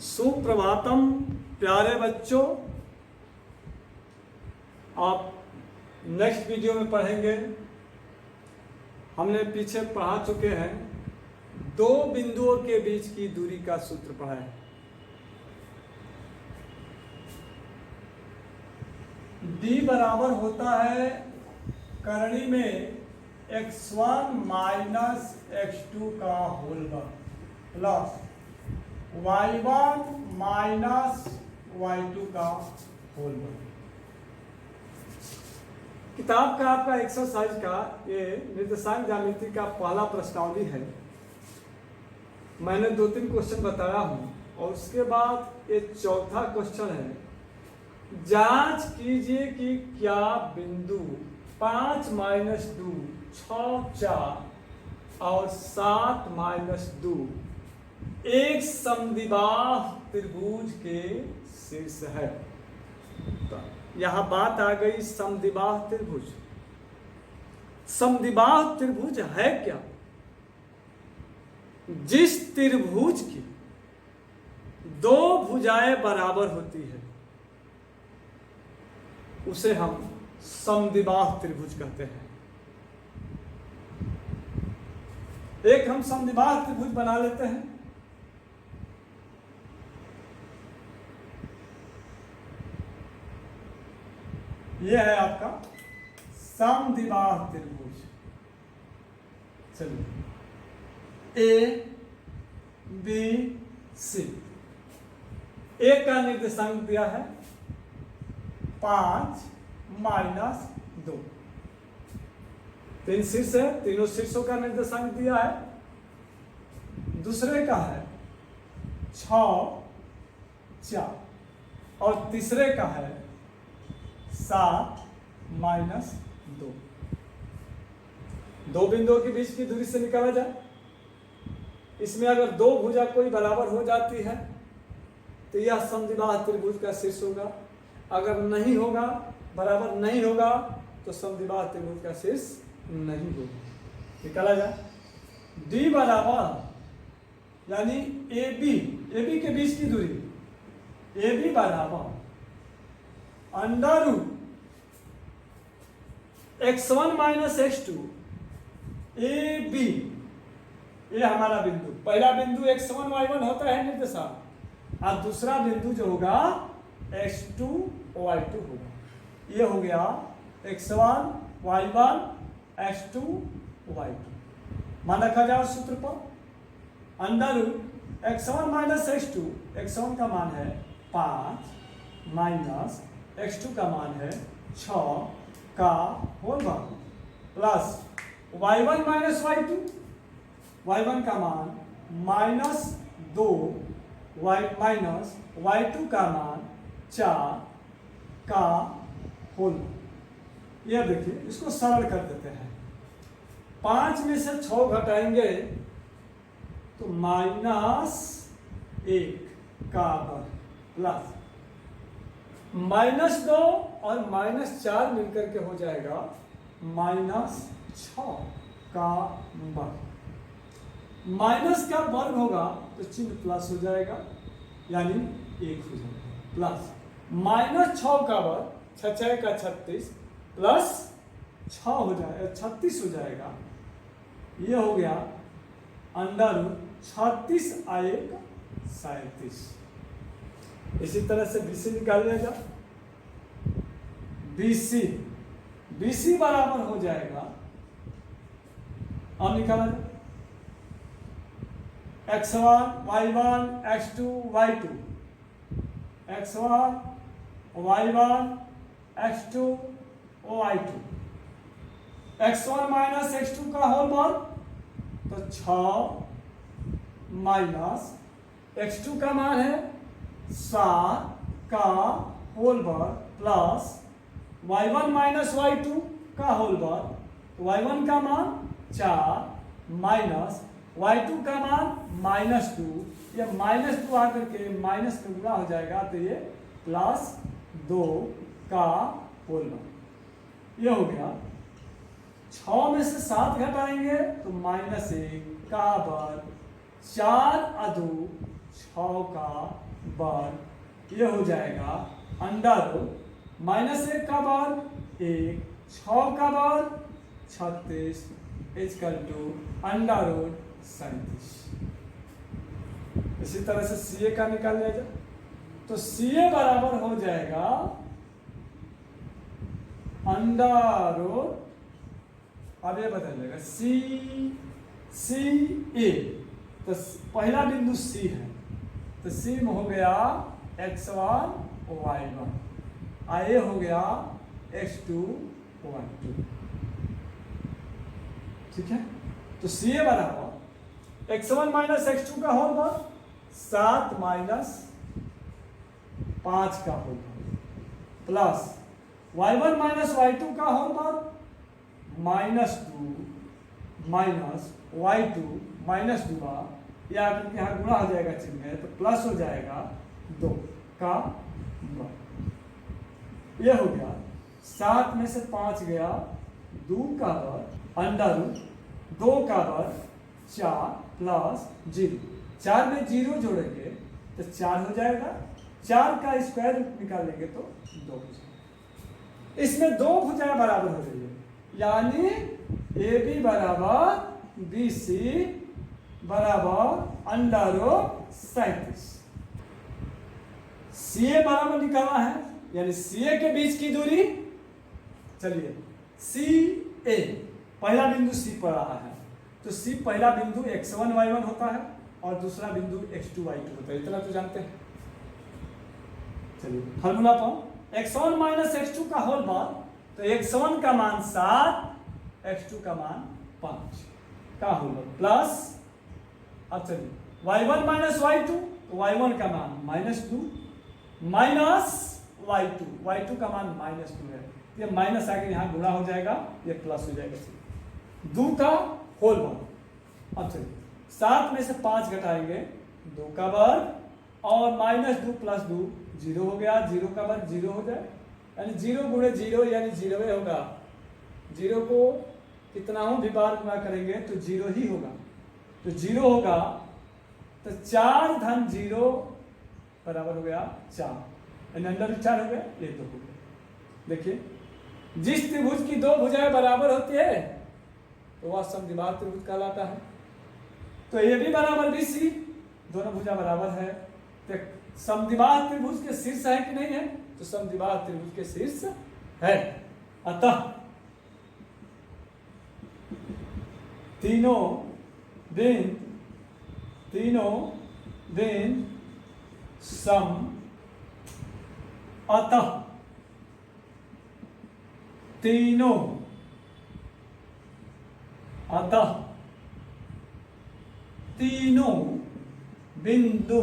सुप्रभातम प्यारे बच्चों। आप नेक्स्ट वीडियो में पढ़ेंगे। हमने पीछे पढ़ा चुके हैं, दो बिंदुओं के बीच की दूरी का सूत्र पढ़ा है। d बराबर होता है करणी में x1 माइनस x2 का होल वर्ग प्लस y1 माइनस y2 का होल वर्ग। किताब का आपका एक्सरसाइज का ये निर्देशांक ज्यामिति का पहला प्रश्नावली है। मैंने 2-3 क्वेश्चन बताया हूं और उसके बाद ये चौथा क्वेश्चन है। जांच कीजिए कि क्या बिंदु 5 माइनस 2 6 4 और 7 माइनस 2 एक समद्विबाह त्रिभुज के शीर्ष है। तो यहां बात आ गई समद्विबाह त्रिभुज। समद्विबाह त्रिभुज है क्या? जिस त्रिभुज की दो भुजाएं बराबर होती है उसे हम समद्विबाह त्रिभुज कहते हैं। एक हम समद्विबाह त्रिभुज बना लेते हैं। यह है आपका समद्विबाह त्रिभुज। चलिए ए बी सी। ए का निर्देशांक दिया है 5 माइनस 2। 3 शीर्ष है, तीनों शीर्षों का निर्देशांक दिया है। दूसरे का है 6 4 और तीसरे का है 7 माइनस 2। दो बिंदुओं के बीच की दूरी से निकाला जाए। इसमें अगर दो भुजा कोई बराबर हो जाती है तो यह समद्विबाह त्रिभुज का शीर्ष होगा। अगर नहीं होगा, बराबर नहीं होगा, तो समद्विबाह त्रिभुज का शीर्ष नहीं होगा। निकाला जाए d बराबर यानी AB के बीच की दूरी AB बराबर under root x1 minus x2 AB। ये हमारा बिंदु, पहला बिंदु x1 y1 होता है निर्देशांक, और दूसरा बिंदु जो होगा x2 y2 होगा। ये हो गया x1 y1 x2 y2। मान रखा जाए सूत्र पर under root x1 minus x2। x1 का मान है 5 माइनस x2 का मान है 6 का होल वर्ग plus y1 minus y2। y1 का मान माइनस 2 माइनस y2 का मान 4 का होल। यह देखिए, इसको सरल कर देते हैं। 5 में से 6 घटाएंगे तो माइनस 1 का वर्ग प्लस माइनस 2 और माइनस 4 मिलकर के हो जाएगा माइनस 6 का वर्ग। माइनस का वर्ग होगा तो चिन्ह प्लस हो जाएगा, यानी 1 हो जाएगा। प्लस माइनस 6 का वर्ग 6 का 36 प्लस 6 हो जाएगा 36 हो जाएगा। ये हो गया अंडर रूट 36 1 37। इसी तरह से BC निकाल लिया जाए। BC बराबर हो जाएगा, अब निकाला जाए x1 y1 x2 y2 x1 y1 x2 y2। x1 minus x2 का होल वर्ग तो 6 माइनस x2 का मान है 7 का होल वर्ग प्लस y1 माइनस y2 का होल वर्ग। तो y1 का मान 4 माइनस y2 का मान माइनस 2। यह माइनस 2 आकर के माइनस में गुणा हो जाएगा तो ये प्लस 2 का होल वर्ग। यह हो गया। 6 में से 7 घटाएंगे तो माइनस 1 का वर्ग 4 और 2 6 का वर्ग, ये हो जाएगा अंडर रूट -1 का वर्ग 1, 6 का वर्ग 36 इक्वल टू अंडर रूट 37। इसी तरह से सी ए का निकाल लिया जाए तो सी ए बराबर हो जाएगा अंडर रूट, अब ये बदल जाएगा सी ए, तो पहला बिंदु सी है तो सी में हो गया x1 y1, ए हो गया x2 y2। ठीक है, तो सी ए बराबर x1 माइनस x2 का होल वर्ग 7 माइनस 5 का होल वर्ग प्लस y1 माइनस y2 का होल वर्ग -2 माइनस y2 -2 या यहाँ गुणा हो जाएगा चिन्ह तो प्लस हो जाएगा 2 का वर्ग। ये हो गया 7 में से 5 गया 2 का वर्ग अंडर रूट 2 का वर्ग 4 प्लस 0, 4 में 0 जोड़ेंगे तो 4 हो जाएगा, 4 का स्क्वायर रूट निकालेंगे तो 2 हो जाएगा। इसमें 2 भुजाएं बराबर हो रही है यानी ए बी बराबर बी सी बराबर अंडर रूट 37। सी ए बराबर निकालना है यानी सी ए के बीच की दूरी, चलिए सी ए पहला बिंदु सी पर रहा है तो सी पहला बिंदु x1 y1 होता है और दूसरा बिंदु x2 y2 होता है, इतना तो जानते हैं। चलिए फार्मूला पर x1 माइनस x2 का होल वर्ग तो x1 का मान 7, x2 का मान 5 का होल वर्ग प्लस, अब चलिए y1 माइनस y2 तो y1 का मान -2 माइनस y2 का मान -2 है, ये माइनस आके यहाँ गुणा हो जाएगा, ये प्लस हो जाएगा 2 का होल वर्ग। अब चलिए 7 में से 5 घटाएंगे 2 का वर्ग और -2 प्लस 2 0 हो गया, 0 का वर्ग 0 हो जाए यानी 0 गुणे 0 यानी 0 होगा। 0 को कितना हो भी बार गुणा करेंगे तो 0 ही होगा, तो 0 होगा तो 4 धन 0 बराबर हो गया 4 यानी अंडर रूट 4 हो गया, ये 2 हो गया। देखिए जिस त्रिभुज की 2 भुजाएं बराबर होती है तो वह समद्विबाहु त्रिभुज कहलाता है। तो ए बी बराबर बी सी, दोनों भुजा बराबर है तो समद्विबाहु त्रिभुज के शीर्ष है कि नहीं है, तो समद्विबाहु त्रिभुज के शीर्ष है। अतः तीनों बिंदु सम, अतः तीनों बिंदु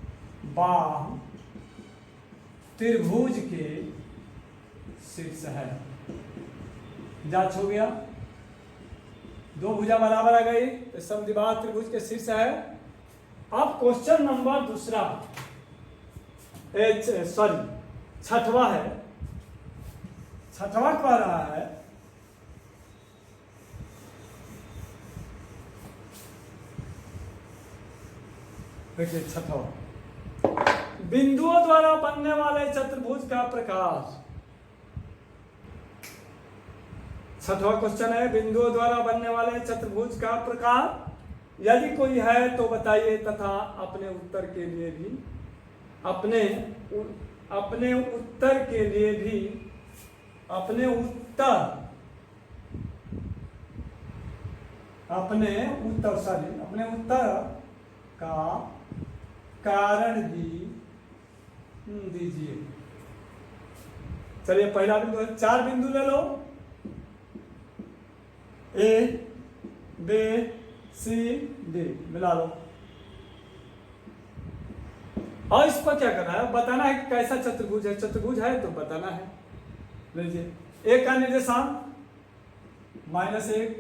समद्विबाहु त्रिभुज के शीर्ष है। जांच हो गया, 2 भुजा बराबर आ गई तो समद्विबाहु त्रिभुज के शीर्ष है। अब क्वेश्चन नंबर दूसरा छठवां है, छठवां कह रहा है देखिए छठवां, बिंदुओं द्वारा बनने वाले चतुर्भुज का प्रकार। छठवां क्वेश्चन है बिंदुओं द्वारा बनने वाले चतुर्भुज का प्रकार यदि कोई है तो बताइए तथा अपने उत्तर के लिए भी अपने उत्तर का कारण भी दीजिए। चलिए पहला बिंदु है, 4 बिंदु ले लो ए बी सी डी मिला लो और इस पर क्या करना है, बताना है कि कैसा चतुर्भुज है। चतुर्भुज है तो बताना है। लीजिए ए का निर्देशांक -1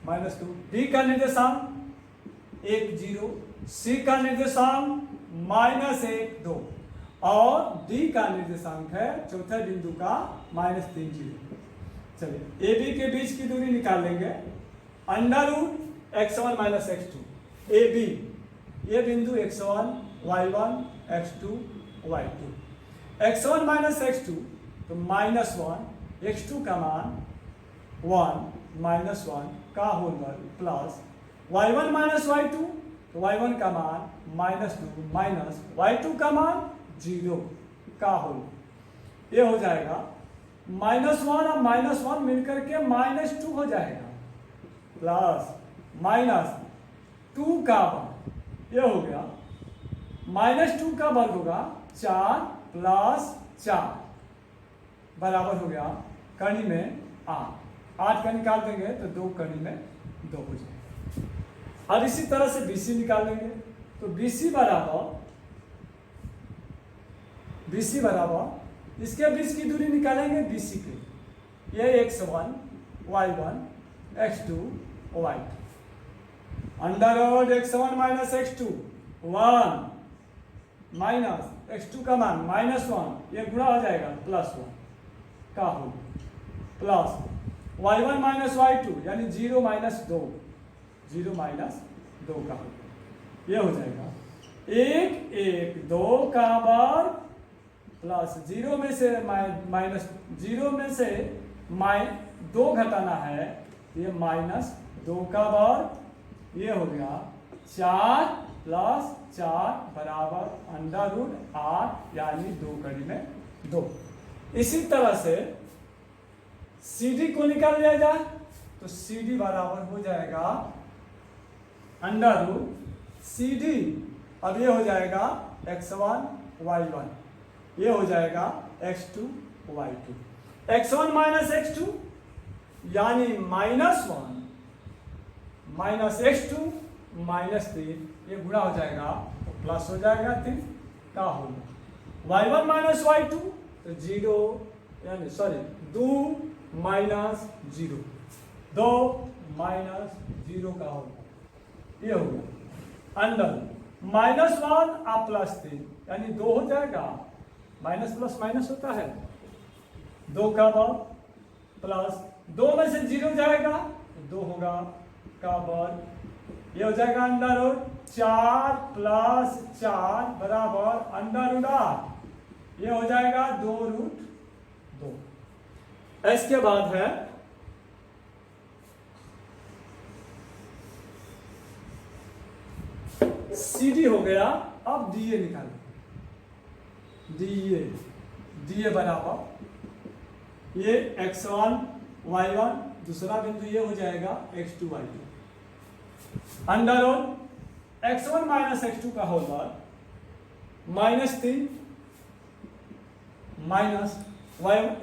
-2, बी का निर्देशांक 1 0, सी का निर्देशांक -1 2 और डी का निर्देशांक है चौथे बिंदु का -3 0। चलिए ए बी के बीच की दूरी निकाल लेंगे under root x1 minus x2 A B, ये बिंदु x1 y1 x2 y2, x1 minus x2 तो -1, x2 का मान 1 माइनस 1 का होल वर्ग प्लस y1 माइनस y2 तो y1 का मान -2 माइनस y2 का मान 0 का होल, ये हो जाएगा -1 और -1 मिलकर के -2 हो जाएगा प्लस -2 का वर्ग, ये हो गया -2 का वर्ग होगा 4 प्लस 4 बराबर हो गया कड़ी में 8 का निकाल देंगे तो 2 कड़ी में 2 हो जाएगा। अब इसी तरह से BC निकाल लेंगे तो BC बराबर इसके बीच की दूरी निकालेंगे BC के, ये x1 y1 x2 y2 under root x1 minus x2 1 minus x2 का मान -1, ये गुणा हो जाएगा +1 का हो प्लस y1 माइनस y2 यानी 0 माइनस 2 का हो, ये हो जाएगा 1 1 2 का वर्ग प्लस 0 में से -2 घटाना है, ये -2 का वर्ग, ये हो गया 4 प्लस 4 बराबर अंडर रूट 8 यानी 2 कड़ी में 2। इसी तरह से CD को निकाल लिया जाए तो CD बराबर हो जाएगा अंडर रूट CD, अब ये हो जाएगा x1 y1, ये हो जाएगा x2 y2, x1 minus x2 यानी -1 माइनस x2 -3, ये गुणा हो जाएगा तो प्लस हो जाएगा 3 का होगा y1 माइनस y2 तो 0 यानी 2 माइनस 0 2 माइनस 0 का होगा, ये हो गया अंडर -1 और +3 यानी 2 हो जाएगा, माइनस प्लस माइनस होता है 2 का वर्ग प्लस 2 में से 0 जाएगा तो 2 होगा का वर्ग, ये हो जाएगा अंडर रूट 4 प्लस 4 बराबर अंडर रूट 8, ये हो जाएगा 2 रूट 2। इसके बाद है CD हो गया, अब DA निकालें, DA बराबर ये x1 y1, दूसरा बिंदु ये हो जाएगा x2 y2 under root x1 minus x2 का होल वर्ग -3 माइनस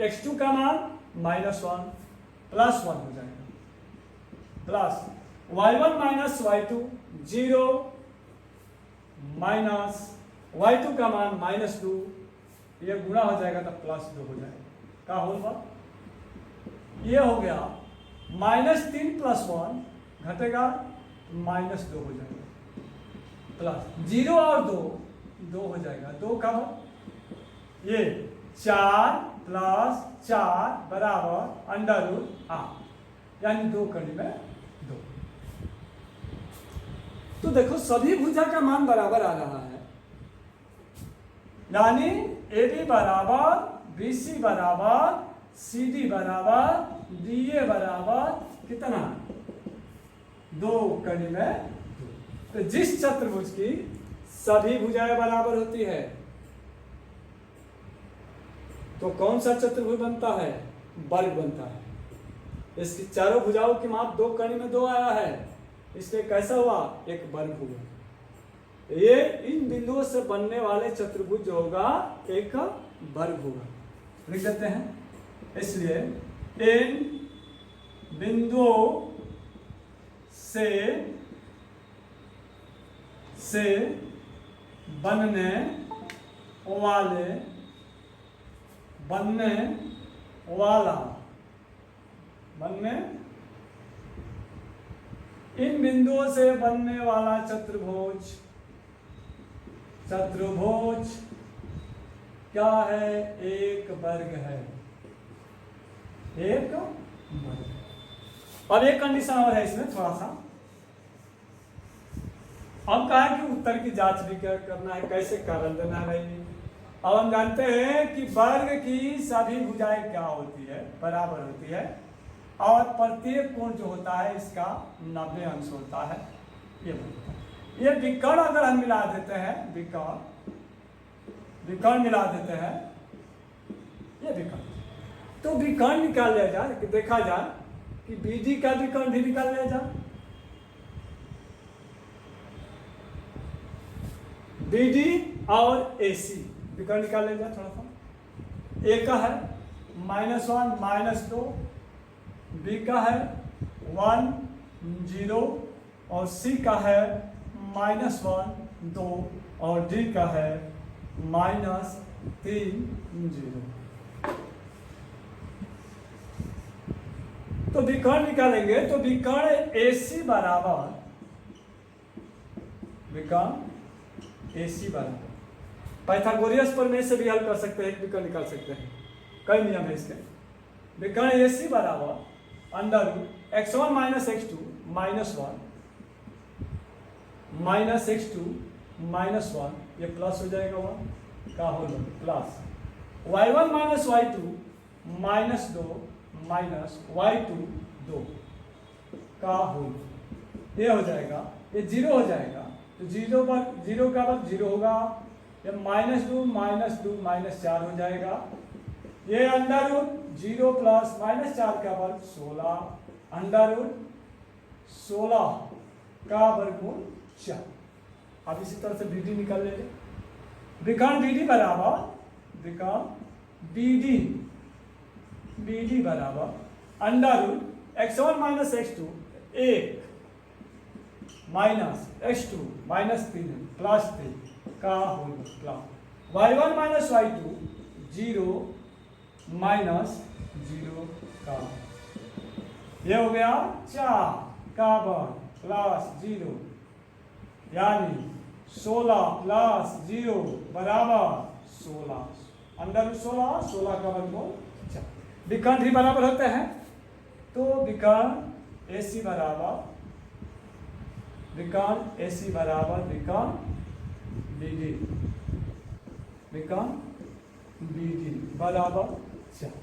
x2 का मान -1 प्लस 1 हो जाएगा plus y1 minus y2 0 minus y2 का मान -2, ये गुणा हो जाएगा तो +2 हो जाएगा का होल वर्ग, ये हो गया -3 प्लस 1 घटेगा -2 हो जाएगा प्लस 0 और 2 हो जाएगा 2 का वर्ग, ये 4 प्लस 4 बराबर अंडर रूट 8 यानी 2 कड़ी में 2। तो देखो सभी भुजा का मान बराबर आ रहा है, यानी AB बराबर BC बराबर CD बराबर DA बराबर कितना 2 कड़ी में 2। तो जिस चतुर्भुज की सभी भुजाएं बराबर होती है तो कौन सा चतुर्भुज बनता है, वर्ग बनता है। इसकी चारों भुजाओं की माप 2 कड़ी में 2 आया है, इसलिए कैसा हुआ, एक वर्ग हुआ। ये इन बिंदुओं से बनने वाले चतुर्भुज जो होगा एक वर्ग होगा, लिख देते हैं। इसलिए इन बिंदुओं से बनने इन बिंदुओं से बनने वाला चतुर्भुज क्या है, एक वर्ग है, एक वर्ग। अब एक कंडीशन और है इसमें थोड़ा सा। अब कहा है कि उत्तर की जांच भी क्या करना है, कैसे कारण देना है भाई। अब हम जानते हैं कि वर्ग की सभी भुजाएं क्या होती है, बराबर होती है, और प्रत्येक कोण जो होता है इसका 90 अंश होता है। ये विकर्ण अगर हम मिला देते हैं, विकर्ण मिला देते हैं, ये विकर्ण, तो विकर्ण निकाल लिया जाए, देखा जाए कि बीडी का विकर्ण भी निकाल लिया जाए। बीडी और एसी विकर्ण निकाल लिया जाए थोड़ा सा। ए का है -1 -2, बी का है 1 0 और सी का है -1 2 और डी का है -3 0। तो विकर्ण निकालेंगे तो विकर्ण AC बराबर, विकर्ण AC बराबर पाइथागोरस प्रमेय से भी हल कर सकते हैं, विकर्ण निकाल सकते हैं, कई नियम है इसके। विकर्ण AC बराबर √(x1 - x2) -1 -x2 -1, ये प्लस हो जाएगा 1 का whole plus y1 - y2 -2 -y2 2 का होल, ये हो जाएगा, ये 0 हो जाएगा, तो 0 पर 0 का वर्ग 0 होगा, ये -2 -4 हो जाएगा, ये √0 प्लस -4 का वर्ग 16, √16 का वर्गमूल 4। अब इसी तरह से BD निकाल लेंगे। विकर्ण BD बराबर, विकर्ण BD बराबर √(x1 - x2) 1 -x2 -3 +3 का होल प्लस y1 - y2 0 -0 का, ये हो गया 4 का वर्ग प्लस 0, यानी 16 प्लस 0 बराबर 16, √16 का वर्गमूल 4। विकर्ण भी बराबर होते हैं, तो विकर्ण AC बराबर, विकर्ण AC बराबर विकर्ण BD, विकर्ण BD बराबर 4,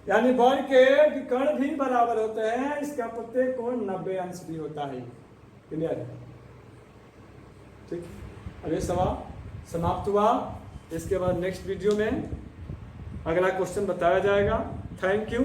यानी वर्ग के विकर्ण भी बराबर होते हैं, इसका प्रत्येक कोण 90 अंश भी होता है। क्लियर है? ठीक, अब ये सवाल समाप्त हुआ। इसके बाद नेक्स्ट वीडियो में अगला क्वेश्चन बताया जाएगा। Thank you.